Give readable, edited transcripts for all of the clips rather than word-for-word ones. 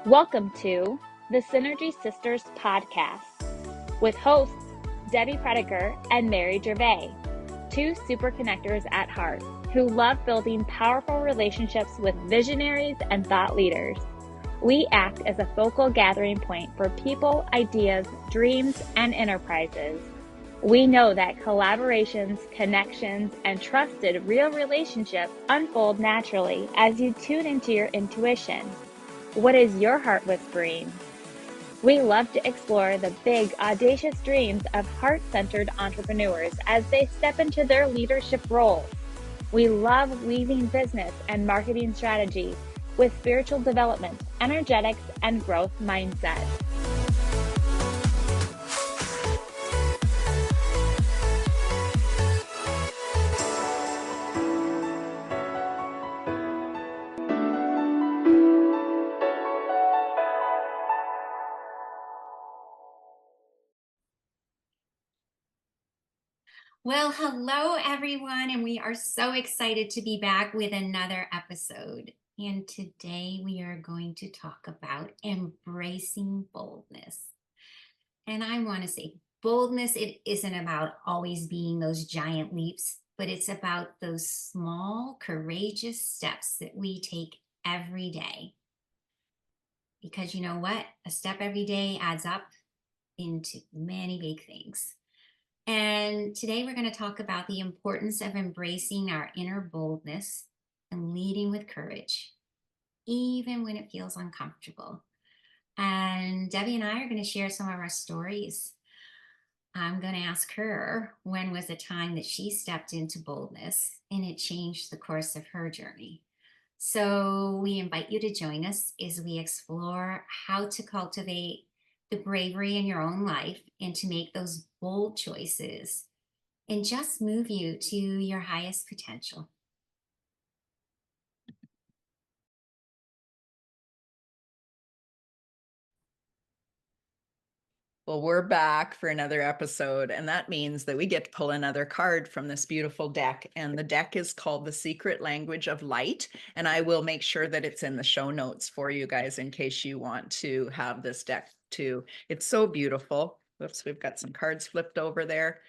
Welcome to the Synergy Sisters podcast with hosts Debbie Prediker and Mary Gervais, two super connectors at heart who love building powerful relationships with visionaries and thought leaders. We act as a focal gathering point for people, ideas, dreams, and enterprises. We know that collaborations, connections, and trusted real relationships unfold naturally as you tune into your intuition. What is your heart whispering? We love to explore the big, audacious dreams of heart-centered entrepreneurs as they step into their leadership roles. We love weaving business and marketing strategy with spiritual development, energetics, and growth mindset. Well, hello everyone, and we are so excited to be back with another episode. And today we are going to talk about embracing boldness. And I want to say boldness, it isn't about always being those giant leaps, but it's about those small, courageous steps that we take every day. Because you know what? A step every day adds up into many big things. And today we're going to talk about the importance of embracing our inner boldness and leading with courage, even when it feels uncomfortable. And Debbie and I are going to share some of our stories. I'm going to ask her when was a time that she stepped into boldness and it changed the course of her journey. So we invite you to join us as we explore how to cultivate the bravery in your own life and to make those bold choices and just move you to your highest potential. Well, we're back for another episode, and that means that we get to pull another card from this beautiful deck. And the deck is called The Secret Language of Light. And I will make sure that it's in the show notes for you guys in case you want to have this deck too. It's so beautiful. Whoops, we've got some cards flipped over there.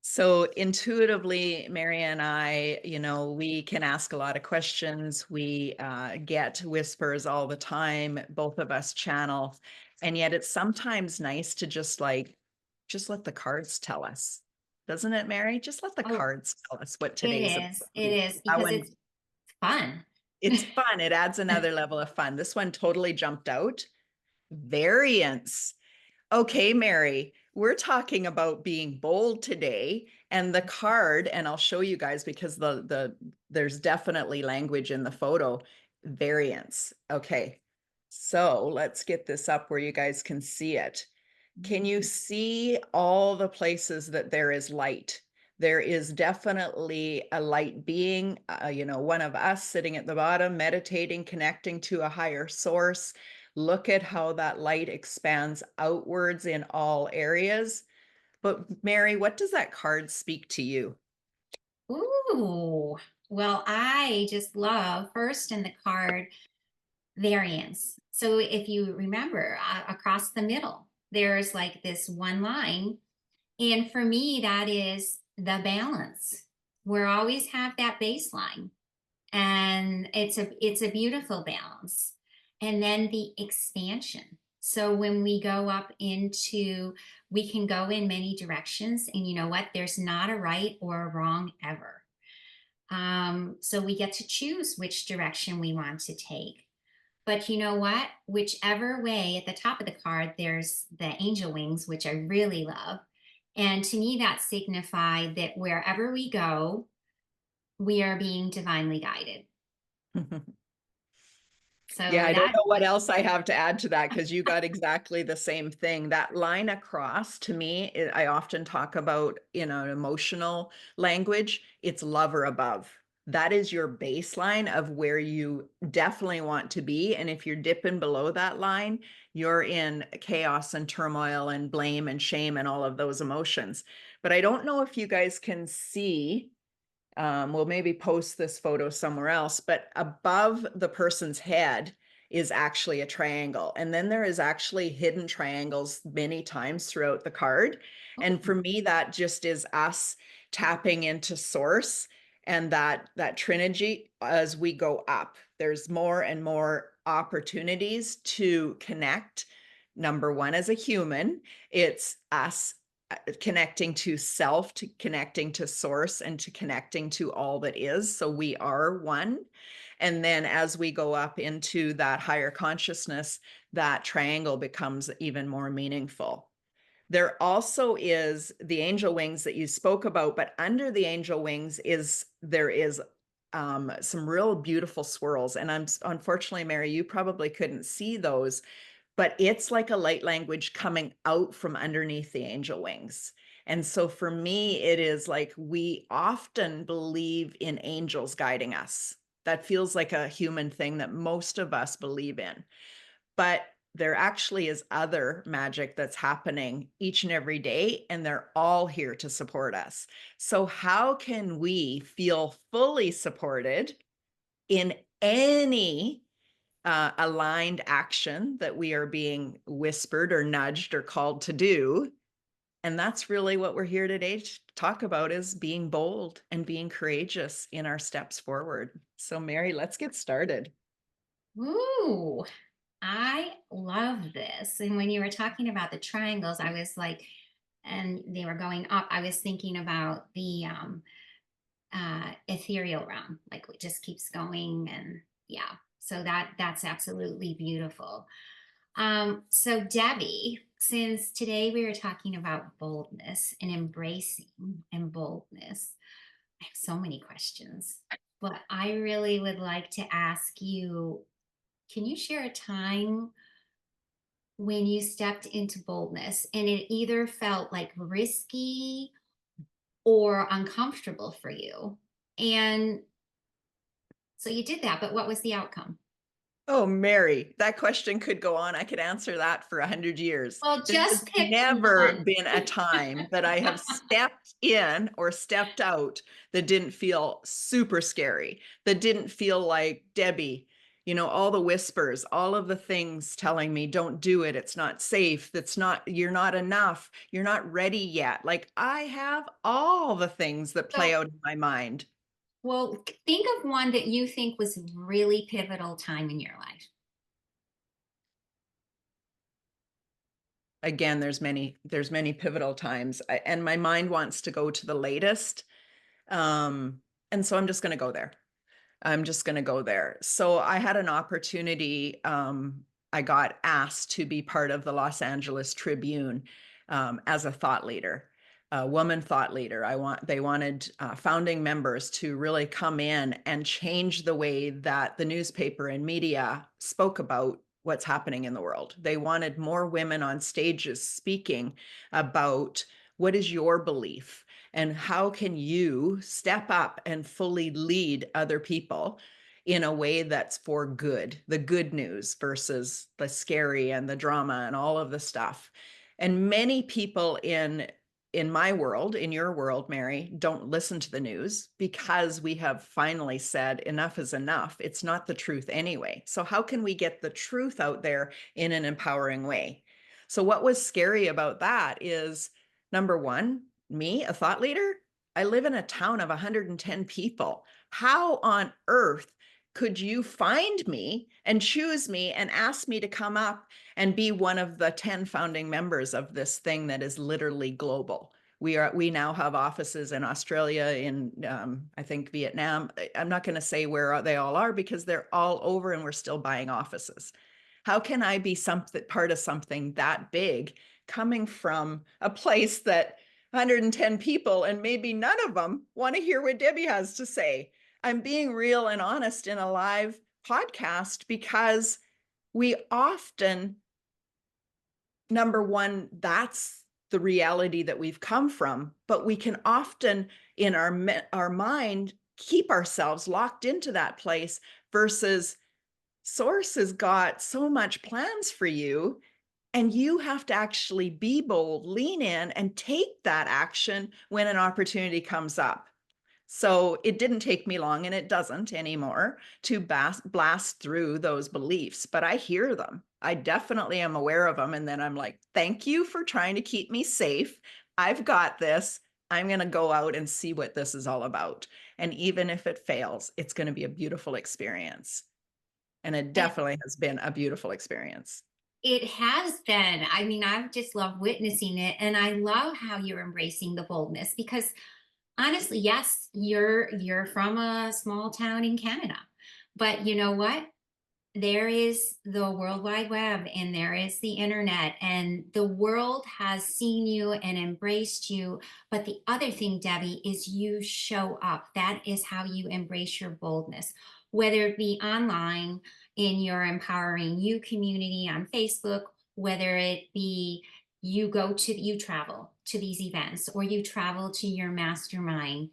So intuitively, Mary and I, we can ask a lot of questions. We get whispers all the time. Both of us channel. And yet it's sometimes nice to just let the cards tell us. Doesn't it, Mary? Just let the cards tell us what today's about. It is because it's fun. It's fun. It adds another level of fun. This one totally jumped out. Variance. Okay, Mary, we're talking about being bold today, and the card, and I'll show you guys because there's definitely language in the photo, variance. Okay, so let's get this up where you guys can see it. Can you see all the places that there is light? There is definitely a light being, one of us sitting at the bottom, meditating, connecting to a higher source. Look at how that light expands outwards in all areas. But Mary, what does that card speak to you? Ooh, well, I just love first in the card variance. So if you remember across the middle, there's like this one line. And for me, that is the balance. We always have that baseline. And it's a beautiful balance. And then the expansion. So when we go up into, we can go in many directions. And you know what? There's not a right or a wrong ever. So we get to choose which direction we want to take. But you know what? Whichever way, at the top of the card, there's the angel wings, which I really love. And to me, that signified that wherever we go, we are being divinely guided. So yeah, I don't know what else I have to add to that because you got exactly the same thing. That line across, to me, I often talk about in an emotional language, it's love or above. That is your baseline of where you definitely want to be. And if you're dipping below that line, you're in chaos and turmoil and blame and shame and all of those emotions. But I don't know if you guys can see, we'll maybe post this photo somewhere else, but above the person's head, is actually a triangle. And then there is actually hidden triangles many times throughout the card. And for me, that just is us tapping into source and that trinity as we go up. There's more and more opportunities to connect. Number one, as a human, it's us connecting to self, to connecting to source, and to connecting to all that is. So we are one. And then as we go up into that higher consciousness, that triangle becomes even more meaningful. There also is the angel wings that you spoke about, but under the angel wings there is some real beautiful swirls. And unfortunately, Mary, you probably couldn't see those, but it's like a light language coming out from underneath the angel wings. And so for me, it is like we often believe in angels guiding us. That feels like a human thing that most of us believe in. But there actually is other magic that's happening each and every day, and they're all here to support us. So how can we feel fully supported in any aligned action that we are being whispered or nudged or called to do? And that's really what we're here today to talk about, is being bold and being courageous in our steps forward. So Mary, let's get started. Ooh, I love this. And when you were talking about the triangles, I was like, and they were going up, I was thinking about the ethereal realm, like it just keeps going. And yeah, so that's absolutely beautiful. So Debbie, since today we were talking about boldness and embracing and boldness, I have so many questions, but I really would like to ask you, can you share a time when you stepped into boldness and it either felt like risky or uncomfortable for you? And so you did that, but what was the outcome? Oh, Mary, that question could go on. I could answer that for 100 years. Well, There has just pick never one. been a time that I have stepped in or stepped out that didn't feel super scary, that didn't feel like Debbie, all the whispers, all of the things telling me, don't do it. It's not safe. You're not enough. You're not ready yet. Like I have all the things that play So, out in my mind. well, think of one that you think was really pivotal time in your life. Again, there's many pivotal times, and my mind wants to go to the latest. And so I'm just going to go there. So I had an opportunity. I got asked to be part of the Los Angeles Tribune as a thought leader, a woman thought leader. They wanted founding members to really come in and change the way that the newspaper and media spoke about what's happening in the world. They wanted more women on stages speaking about what is your belief and how can you step up and fully lead other people in a way that's for good, the good news versus the scary and the drama and all of the stuff. And many people in my world, in your world, Mary, don't listen to the news because we have finally said enough is enough. It's not the truth anyway. So how can we get the truth out there in an empowering way? So what was scary about that is, number one, me, a thought leader, I live in a town of 110 people. How on earth could you find me and choose me and ask me to come up and be one of the 10 founding members of this thing that is literally global? We now have offices in Australia, in I think Vietnam. I'm not going to say where they all are because they're all over and we're still buying offices. How can I be part of something that big coming from a place that 110 people and maybe none of them want to hear what Debbie has to say? I'm being real and honest in a live podcast because we often, number one, that's the reality that we've come from, but we can often in our mind keep ourselves locked into that place versus source has got so much plans for you. And you have to actually be bold, lean in, and take that action when an opportunity comes up. So it didn't take me long, and it doesn't anymore, to blast through those beliefs, but I hear them. I definitely am aware of them. And then I'm like, thank you for trying to keep me safe. I've got this. I'm going to go out and see what this is all about. And even if it fails, it's going to be a beautiful experience. And it And definitely has been a beautiful experience. it has been. I mean, I've just loved witnessing it. And I love how you're embracing the boldness because honestly, yes, you're from a small town in Canada. But you know what? There is the World Wide Web and there is the internet, and the world has seen you and embraced you. But the other thing, Debbie, is you show up. That is how you embrace your boldness, whether it be online in your Empowering You community on Facebook, whether it be you travel to these events or you travel to your mastermind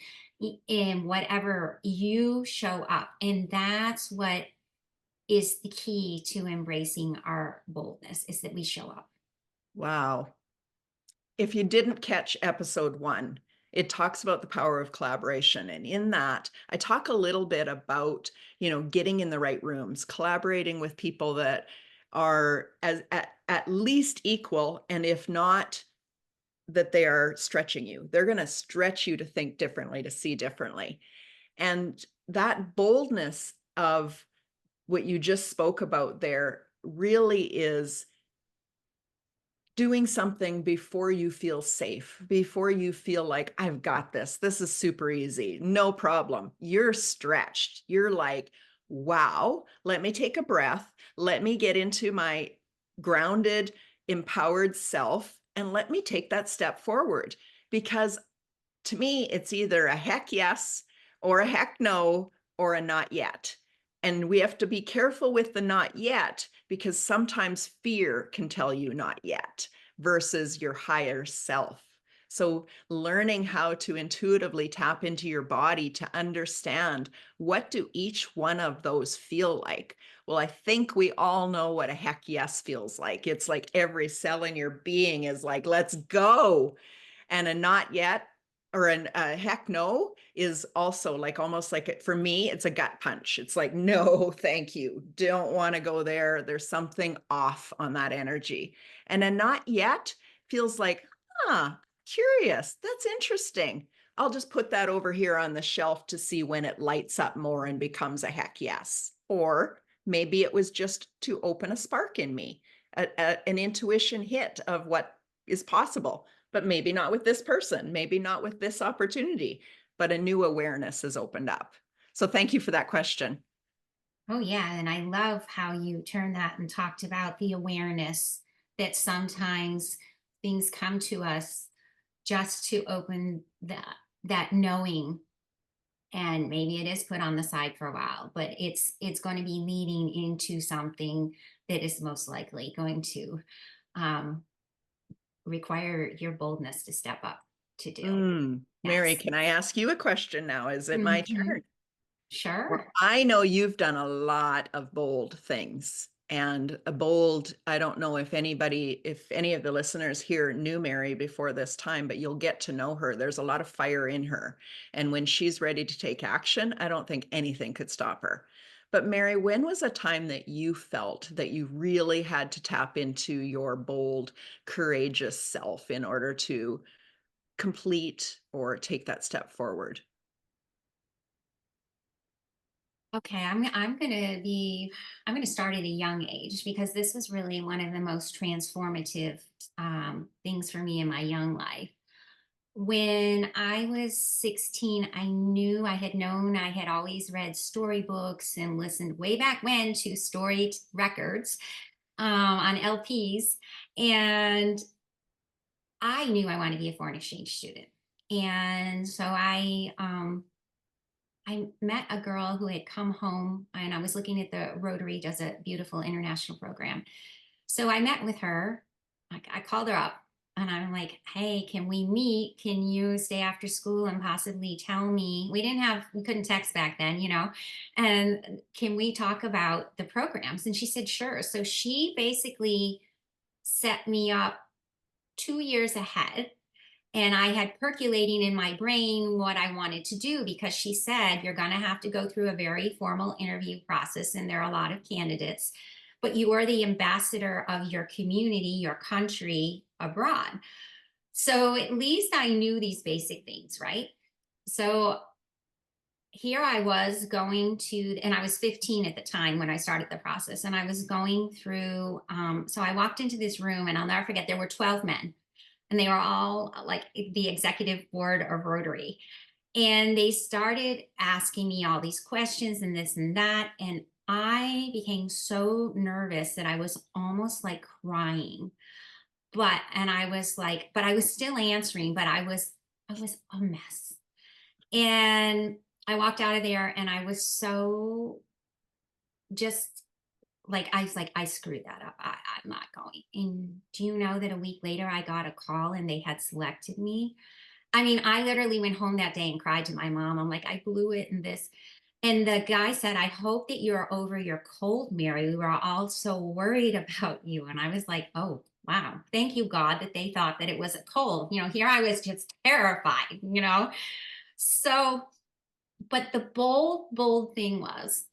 in whatever, you show up. And that's what is the key to embracing our boldness, is that we show up. Wow. If you didn't catch episode 1, it talks about the power of collaboration. And in that, I talk a little bit about, getting in the right rooms, collaborating with people that are at least equal. And if not, that they are stretching you. They're going to stretch you to think differently, to see differently. And that boldness of what you just spoke about there really is doing something before you feel safe, before you feel like, I've got this. This is super easy. No problem. You're stretched. You're like, wow, let me take a breath. Let me get into my grounded, empowered self, and let me take that step forward. Because to me, it's either a heck yes or a heck no or a not yet. And we have to be careful with the not yet, because sometimes fear can tell you not yet versus your higher self. So learning how to intuitively tap into your body to understand, what do each one of those feel like? Well, I think we all know what a heck yes feels like. It's like every cell in your being is like, let's go. And a not yet or a heck no is also like, almost like it, for me, it's a gut punch. It's like, no, thank you. Don't want to go there. There's something off on that energy. And a not yet feels like, curious. That's interesting. I'll just put that over here on the shelf to see when it lights up more and becomes a heck yes. Or maybe it was just to open a spark in me, an intuition hit of what is possible. But maybe not with this person, maybe not with this opportunity, but a new awareness has opened up. So thank you for that question. Oh, yeah. And I love how you turned that and talked about the awareness that sometimes things come to us just to open that knowing. And maybe it is put on the side for a while, but it's going to be leading into something that is most likely going to um, require your boldness to step up to do. Mary, Yes. can I ask you a question now? Is it my turn? Well, Sure. I know you've done a lot of bold things, and a bold, I don't know if any of the listeners here knew Mary before this time, but you'll get to know her. There's a lot of fire in her. And when she's ready to take action, I don't think anything could stop her. But Mary, when was a time that you felt that you really had to tap into your bold, courageous self in order to complete or take that step forward? Okay, I'm gonna start at a young age because this was really one of the most transformative things for me in my young life. When I was 16, I had always read storybooks and listened way back when to story records on LPs, and I knew I wanted to be a foreign exchange student, and so I met a girl who had come home, and I was looking at the Rotary does a beautiful international program. So I met with her. I called her up and I'm like, hey, can we meet? Can you stay after school and possibly tell me? We couldn't text back then, and can we talk about the programs? And she said, sure. So she basically set me up 2 years ahead And I had percolating in my brain what I wanted to do, because she said, you're going to have to go through a very formal interview process, and there are a lot of candidates, but you are the ambassador of your community, your country abroad. So at least I knew these basic things, right? So here I was going to, and I was 15 at the time when I started the process, and I was going through, so I walked into this room, and I'll never forget, there were 12 men, and they were all like the executive board of Rotary. And they started asking me all these questions and this and that. And I became so nervous that I was almost like crying. And I was like, but I was still answering, but I was a mess. And I walked out of there, and I was so just like, I was like, I screwed that up. I'm not going. And do you know that a week later I got a call and they had selected me? I mean, I literally went home that day and cried to my mom. I'm like, I blew it in this. And the guy said, I hope that you're over your cold, Mary. We were all so worried about you. And I was like, oh, wow. Thank you, God, that they thought that it was a cold. Here I was just terrified. So, but the bold thing was,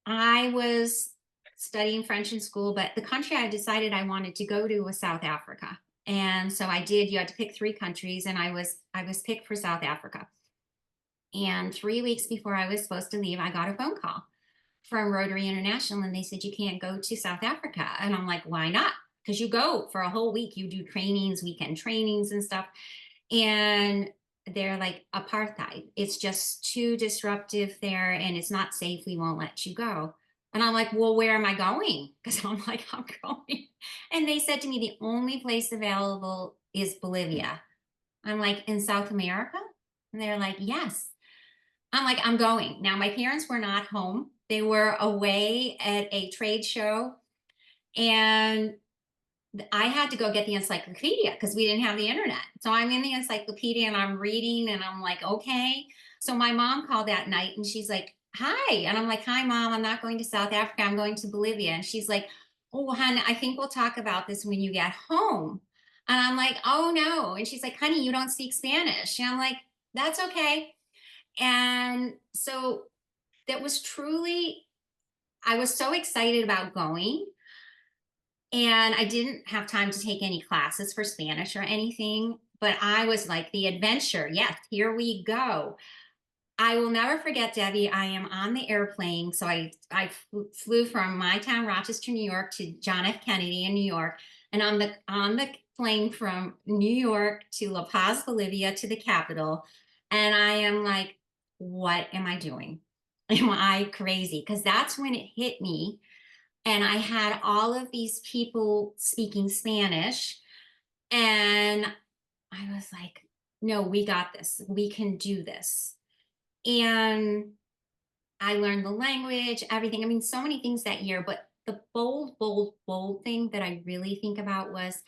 I was studying French in school, but the country I decided I wanted to go to was South Africa. And so I did. You had to pick 3 countries, and I was picked for South Africa. And 3 weeks before I was supposed to leave, I got a phone call from Rotary International, and they said, you can't go to South Africa. And I'm like, why not? Because you go for a whole week, you do trainings, weekend trainings and stuff. And they're like, apartheid. It's just too disruptive there, and it's not safe. We won't let you go. And I'm like, well, where am I going? Because I'm like, I'm going. And they said to me, the only place available is Bolivia. I'm like, in South America? And they're like, yes. I'm like, I'm going. Now, my parents were not home. They were away at a trade show. And I had to go get the encyclopedia because we didn't have the internet. So I'm in the encyclopedia and I'm reading, and I'm like, okay. So my mom called that night, and she's like, hi. And I'm like, hi, Mom. I'm not going to South Africa. I'm going to Bolivia. And she's like, oh, honey, I think we'll talk about this when you get home. And I'm like, oh, no. And she's like, honey, you don't speak Spanish. And I'm like, that's okay. And so that was truly, I was so excited about going. And I didn't have time to take any classes for Spanish or anything, but I was like, the adventure. Yes, here we go. I will never forget, Debbie. I am on the airplane. So I flew from my town, Rochester, New York, to John F. Kennedy in New York. And on the plane from New York to La Paz, Bolivia, to the capital. And I am like, what am I doing? Am I crazy? Because that's when it hit me. And I had all of these people speaking Spanish. And I was like, no, we got this. We can do this. And I learned the language, everything. I mean, so many things that year. But the bold thing that I really think about was,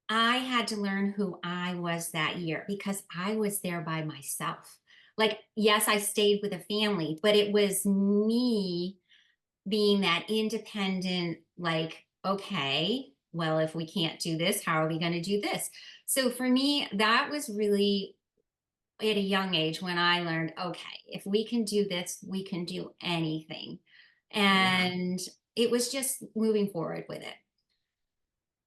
I had to learn who I was that year, because I was there by myself. Like, yes, I stayed with a family, but it was me being that independent, like, okay, well, if we can't do this, how are we going to do this? So for me, that was really at a young age when I learned, okay, if we can do this, we can do anything. And it was just moving forward with it.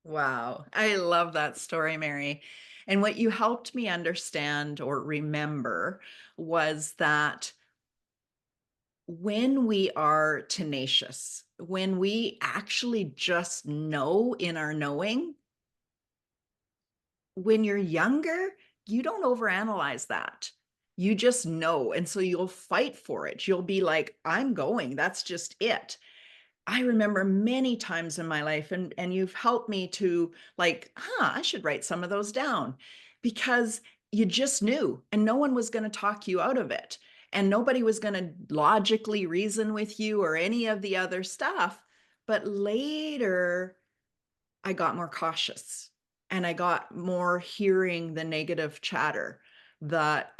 Wow. I love that story, Mary. And what you helped me understand or remember was that when we are tenacious, when we actually just know in our knowing, when you're younger, you don't overanalyze that. You just know. And so you'll fight for it. You'll be like, I'm going. That's just it. I remember many times in my life, and you've helped me to like, I should write some of those down, because you just knew, and no one was going to talk you out of it. And nobody was going to logically reason with you or any of the other stuff. But later, I got more cautious, and I got more hearing the negative chatter. That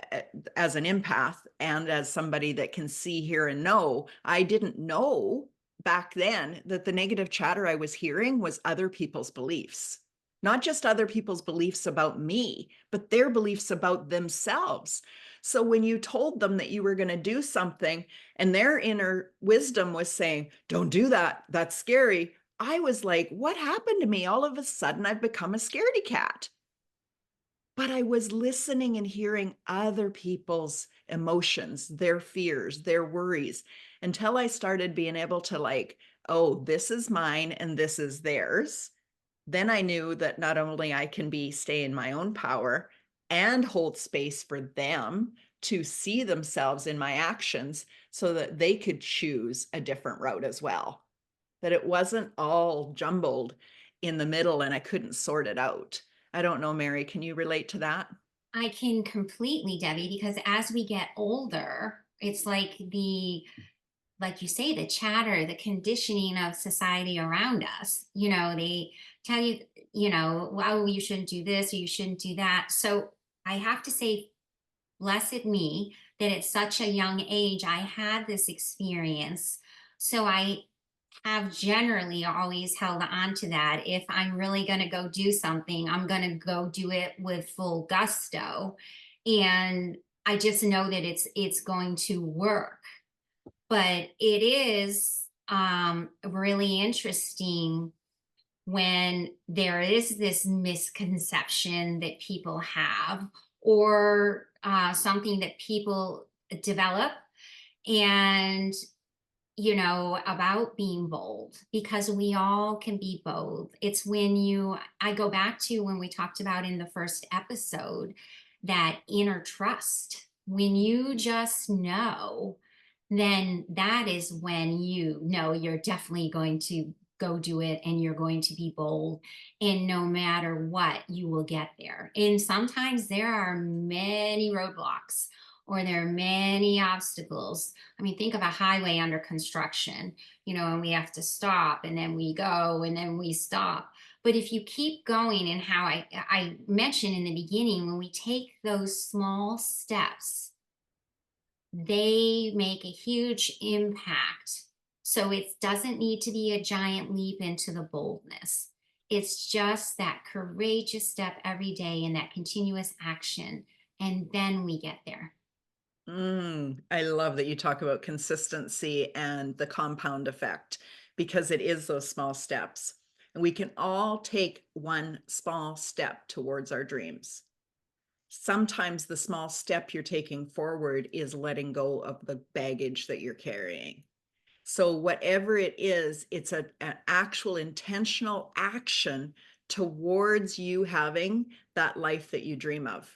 as an empath and as somebody that can see, hear, and know, I didn't know back then that the negative chatter I was hearing was other people's beliefs. not just other people's beliefs about me, but their beliefs about themselves. So when you told them that you were going to do something and their inner wisdom was saying, don't do that, that's scary, I was like, what happened to me? All of a sudden, I've become a scaredy cat. But I was listening and hearing other people's emotions, their fears, their worries, until I started being able to like, oh, this is mine and this is theirs. Then I knew that not only I can stay in my own power and hold space for them to see themselves in my actions so that they could choose a different route as well. That it wasn't all jumbled in the middle and I couldn't sort it out. I don't know, Mary, can you relate to that? I can completely, Debbie, because as we get older, it's like like you say, the chatter, the conditioning of society around us. They tell you, well, you shouldn't do this or you shouldn't do that. So I have to say, blessed me that at such a young age, I had this experience. So I have generally always held on to that. If I'm really going to go do something, I'm going to go do it with full gusto. And I just know that it's going to work. But it is really interesting when there is this misconception that people have, or something that people develop, and about being bold, because we all can be bold. It's I go back to when we talked about in the first episode, that inner trust. When you just know, then that is when you know you're definitely going to go do it, and you're going to be bold, and no matter what, you will get there. And sometimes there are many roadblocks, or there are many obstacles. I mean, think of a highway under construction, and we have to stop, and then we go, and then we stop. But if you keep going, and how I mentioned in the beginning, when we take those small steps, they make a huge impact. So it doesn't need to be a giant leap into the boldness. It's just that courageous step every day and that continuous action. And then we get there. I love that you talk about consistency and the compound effect, because it is those small steps. And we can all take one small step towards our dreams. Sometimes the small step you're taking forward is letting go of the baggage that you're carrying. So whatever it is, it's an actual intentional action towards you having that life that you dream of.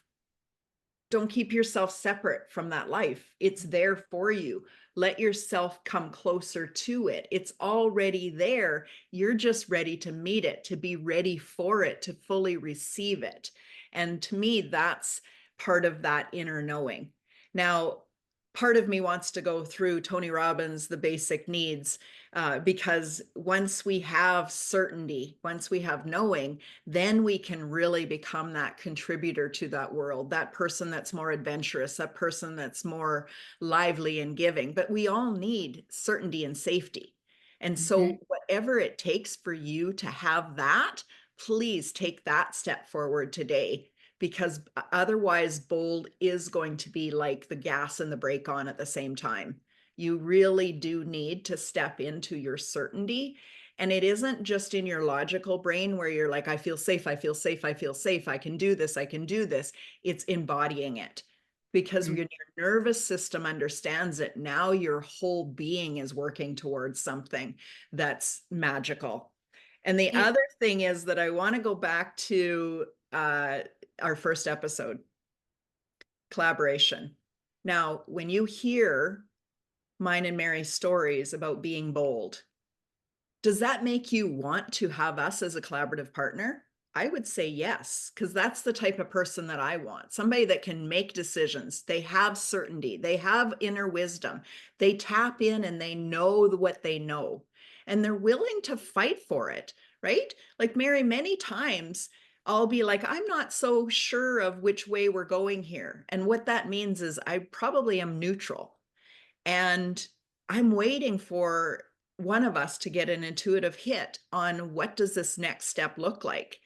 Don't keep yourself separate from that life. It's there for you. Let yourself come closer to it. It's already there. You're just ready to meet it, to be ready for it, to fully receive it. And to me, that's part of that inner knowing. Now, part of me wants to go through Tony Robbins, the basic needs, because once we have certainty, once we have knowing, then we can really become that contributor to that world, that person that's more adventurous, that person that's more lively and giving. But we all need certainty and safety. And so whatever it takes for you to have that, please take that step forward today, because otherwise bold is going to be like the gas and the brake on at the same time. You really do need to step into your certainty. And it isn't just in your logical brain where you're like, I feel safe, I feel safe, I feel safe, I can do this, I can do this. It's embodying it. Because when your nervous system understands it, now your whole being is working towards something that's magical. And the other thing is that I want to go back to our first episode, collaboration. Now, when you hear mine and Mary's stories about being bold, does that make you want to have us as a collaborative partner? I would say yes, because that's the type of person that I want. Somebody that can make decisions. They have certainty. They have inner wisdom. They tap in and they know what they know. And they're willing to fight for it, right? Like Mary, many times I'll be like, I'm not so sure of which way we're going here. And what that means is I probably am neutral. And I'm waiting for one of us to get an intuitive hit on what does this next step look like.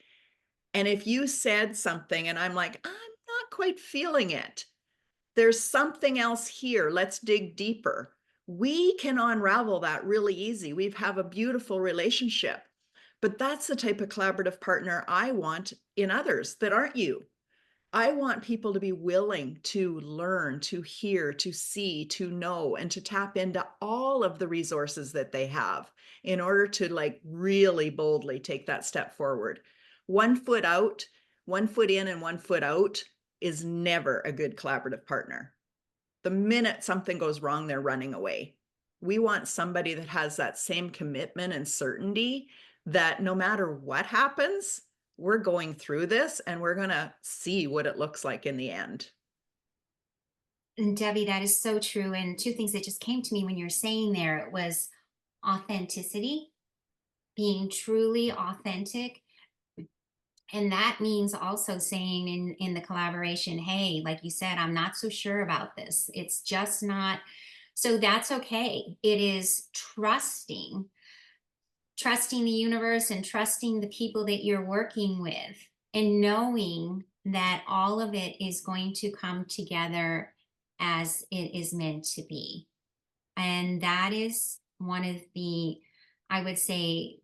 And if you said something and I'm like, I'm not quite feeling it, there's something else here. Let's dig deeper. We can unravel that really easy. We have a beautiful relationship. But that's the type of collaborative partner I want in others that aren't you. I want people to be willing to learn, to hear, to see, to know, and to tap into all of the resources that they have in order to like really boldly take that step forward. 1 foot out, 1 foot in and 1 foot out is never a good collaborative partner. The minute something goes wrong, they're running away. We want somebody that has that same commitment and certainty that no matter what happens, we're going through this and we're going to see what it looks like in the end. And Debbie, that is so true. And two things that just came to me when you're saying there, it was authenticity, being truly authentic. And that means also saying in the collaboration, hey, like you said, I'm not so sure about this. It's just not. So that's okay. It is trusting the universe and trusting the people that you're working with, and knowing that all of it is going to come together as it is meant to be. And that is one of the, I would say,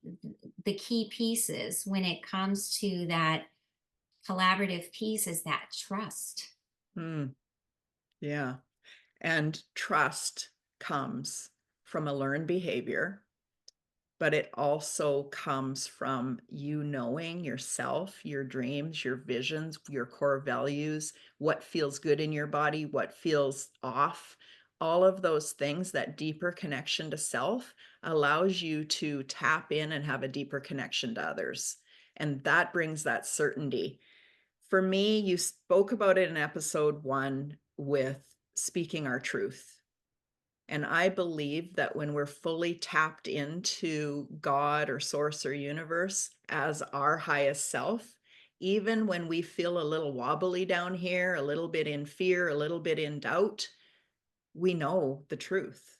the key pieces when it comes to that collaborative piece, is that trust. Yeah. And trust comes from a learned behavior, but it also comes from you knowing yourself, your dreams, your visions, your core values, what feels good in your body, what feels off. All of those things, that deeper connection to self allows you to tap in and have a deeper connection to others. And that brings that certainty. For me, you spoke about it in episode 1 with speaking our truth. And I believe that when we're fully tapped into God or source or universe as our highest self, even when we feel a little wobbly down here, a little bit in fear, a little bit in doubt, we know the truth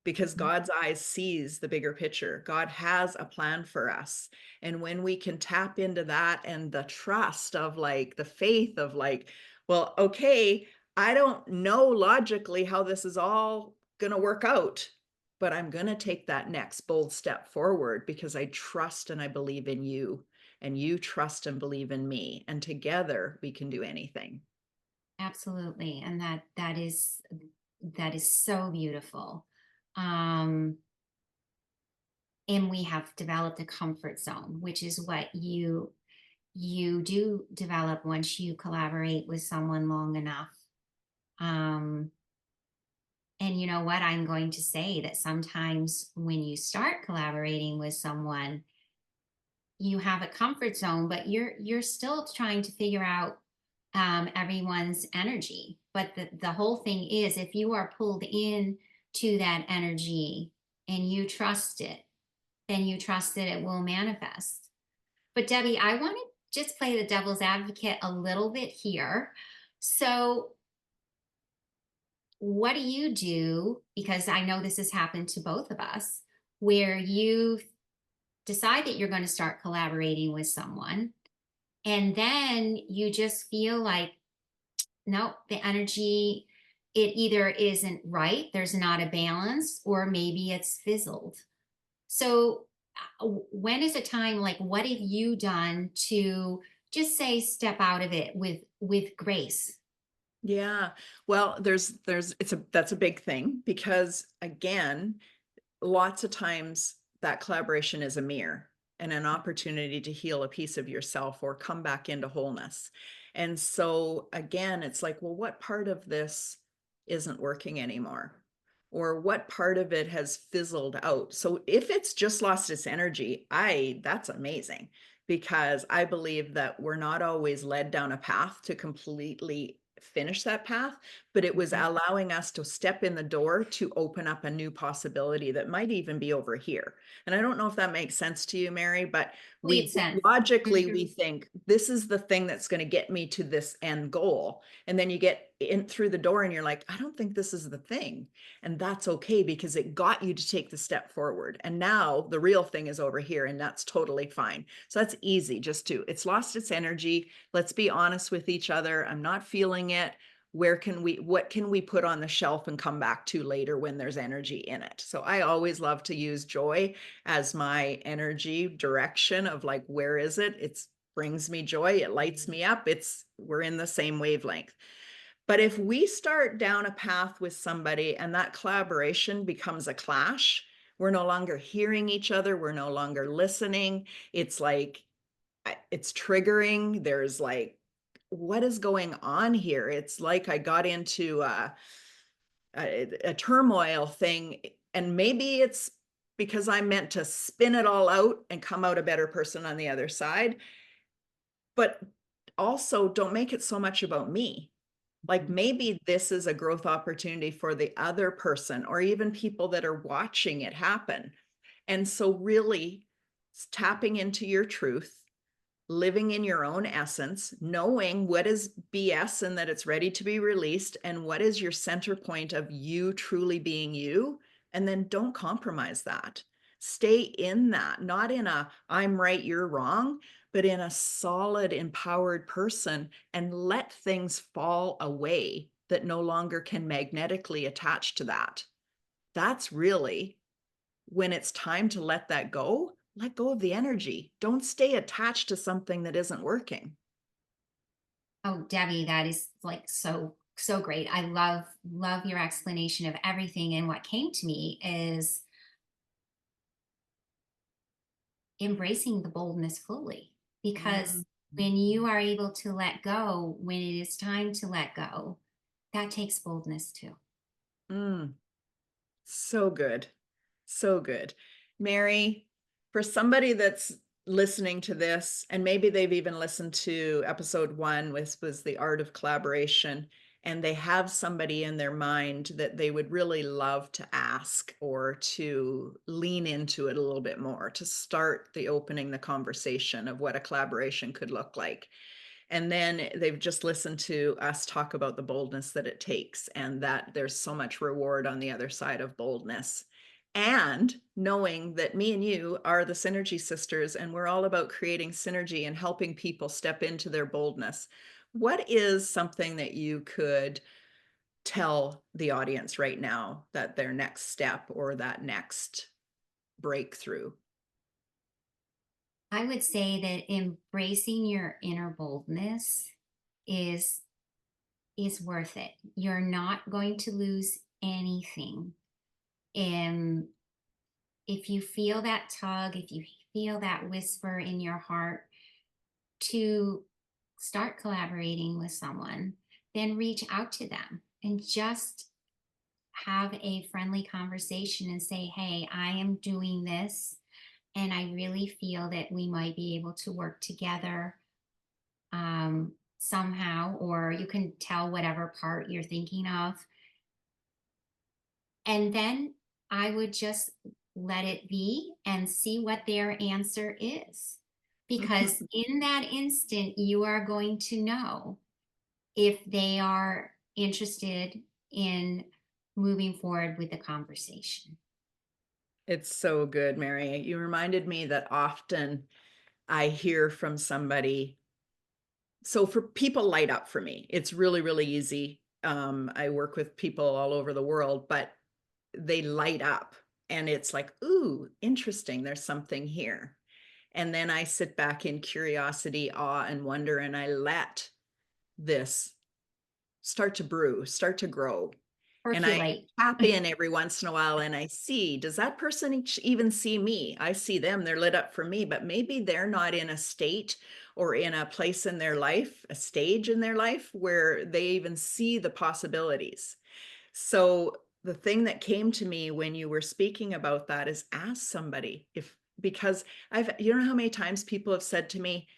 because God's eyes sees the bigger picture. God has a plan for us. And when we can tap into that and the trust of like the faith of like, well, okay, I don't know logically how this is all going to work out, but I'm going to take that next bold step forward because I trust and I believe in you, and you trust and believe in me. And together we can do anything. Absolutely. And that is so beautiful. And we have developed a comfort zone, which is what you do develop once you collaborate with someone long enough. And you know what, I'm going to say that sometimes when you start collaborating with someone, you have a comfort zone, but you're still trying to figure out everyone's energy. But the whole thing is, if you are pulled in to that energy and you trust it, then you trust that it will manifest. But Debbie, I want to just play the devil's advocate a little bit here. So what do you do? Because I know this has happened to both of us, where you decide that you're going to start collaborating with someone, and then you just feel like, nope, the energy, it either isn't right, there's not a balance, or maybe it's fizzled. So when is a time, like, what have you done to just say step out of it with grace? Yeah. Well, that's a big thing because again, lots of times that collaboration is a mirror and an opportunity to heal a piece of yourself or come back into wholeness. And so again, it's like, well, what part of this isn't working anymore? Or what part of it has fizzled out? So if it's just lost its energy, that's amazing, because I believe that we're not always led down a path to completely finish that path, but it was allowing us to step in the door to open up a new possibility that might even be over here. And I don't know if that makes sense to you, Mary, but Complete sense. logically we think this is the thing that's going to get me to this end goal. And then you get in through the door and you're like, I don't think this is the thing. And that's okay, because it got you to take the step forward. And now the real thing is over here, and that's totally fine. So that's easy. It's lost its energy. Let's be honest with each other. I'm not feeling it. What can we put on the shelf and come back to later when there's energy in it? So I always love to use joy as my energy direction of like, where is it? It's brings me joy. It lights me up. We're in the same wavelength. But if we start down a path with somebody and that collaboration becomes a clash, we're no longer hearing each other. We're no longer listening. It's like, it's triggering. There's like, what is going on here? It's like I got into a turmoil thing, and maybe it's because I meant to spin it all out and come out a better person on the other side. But also, don't make it so much about me. Like, maybe this is a growth opportunity for the other person, or even people that are watching it happen. And so really tapping into your truth, living in your own essence, knowing what is BS and that it's ready to be released, and what is your center point of you truly being you. And then don't compromise that. Stay in that, not in a I'm right, you're wrong, but in a solid, empowered person, and let things fall away that no longer can magnetically attach to that. That's really when it's time to let that go. Let go of the energy. Don't stay attached to something that isn't working. Oh, Debbie, that is like so great. I love your explanation of everything. And what came to me is embracing the boldness fully, because when you are able to let go, when it is time to let go, that takes boldness too. So good. So good. Mary, for somebody that's listening to this, and maybe they've even listened to episode 1, which was the art of collaboration, and they have somebody in their mind that they would really love to ask or to lean into it a little bit more, to start opening the conversation of what a collaboration could look like. And then they've just listened to us talk about the boldness that it takes, and that there's so much reward on the other side of boldness. And knowing that me and you are the Synergy Sisters, and we're all about creating synergy and helping people step into their boldness. What is something that you could tell the audience right now that their next step or that next breakthrough? I would say that embracing your inner boldness is worth it. You're not going to lose anything. And if you feel that tug, if you feel that whisper in your heart to start collaborating with someone, then reach out to them and just have a friendly conversation and say, hey, I am doing this, and I really feel that we might be able to work together somehow, or you can tell whatever part you're thinking of. And then I would just let it be and see what their answer is. Because in that instant, you are going to know if they are interested in moving forward with the conversation. It's so good, Mary. You reminded me that often I hear from somebody. So for people light up for me, it's really, really easy. I work with people all over the world, but they light up and it's like, ooh, interesting. There's something here. And then I sit back in curiosity, awe, and wonder, and I let this start to brew, start to grow. And I tap in every once in a while and I see, does that person even see me? I see them, they're lit up for me, but maybe they're not in a state or in a place in their life, a stage in their life where they even see the possibilities. So the thing that came to me when you were speaking about that is ask somebody because you know how many times people have said to me,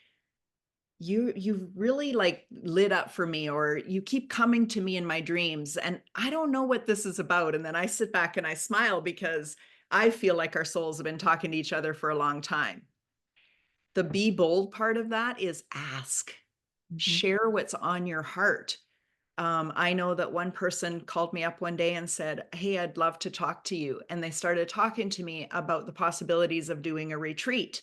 you've really like lit up for me, or you keep coming to me in my dreams and I don't know what this is about. And then I sit back and I smile because I feel like our souls have been talking to each other for a long time. The be bold part of that is ask, share what's on your heart. I know that one person called me up one day and said, hey, I'd love to talk to you. And they started talking to me about the possibilities of doing a retreat.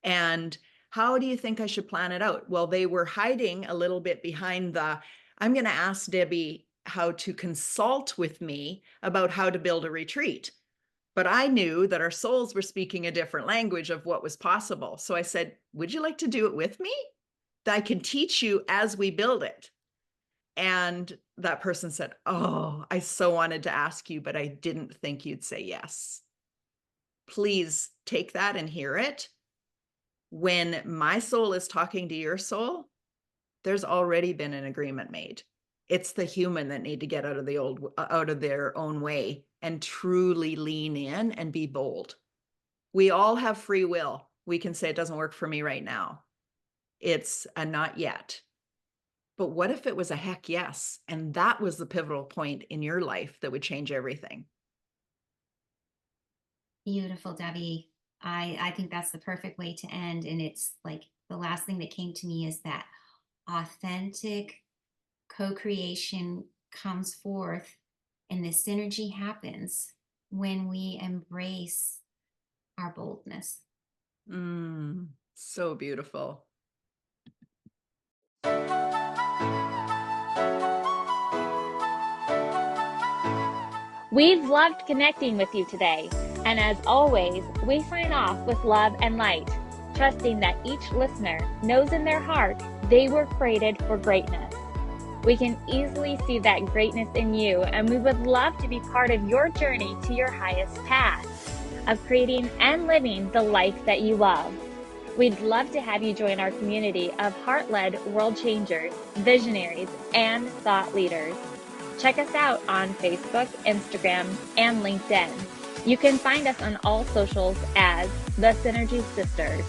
And how do you think I should plan it out? Well, they were hiding a little bit behind I'm going to ask Debbie how to consult with me about how to build a retreat. But I knew that our souls were speaking a different language of what was possible. So I said, would you like to do it with me? That I can teach you as we build it. And that person said, oh, I so wanted to ask you, but I didn't think you'd say yes. Please take that and hear it. When my soul is talking to your soul, there's already been an agreement made. It's the human that need to get out of their own way and truly lean in and be bold. We all have free will. We can say it doesn't work for me right now. It's a not yet. But what if it was a heck yes? And that was the pivotal point in your life that would change everything. Beautiful, Debbie. I think that's the perfect way to end. And it's like the last thing that came to me is that authentic co-creation comes forth, and the synergy happens when we embrace our boldness. So beautiful. We've loved connecting with you today. And as always, we sign off with love and light, trusting that each listener knows in their heart they were created for greatness. We can easily see that greatness in you, and we would love to be part of your journey to your highest path of creating and living the life that you love. We'd love to have you join our community of heart-led world changers, visionaries, and thought leaders. Check us out on Facebook, Instagram, and LinkedIn. You can find us on all socials as The Synergy Sisters.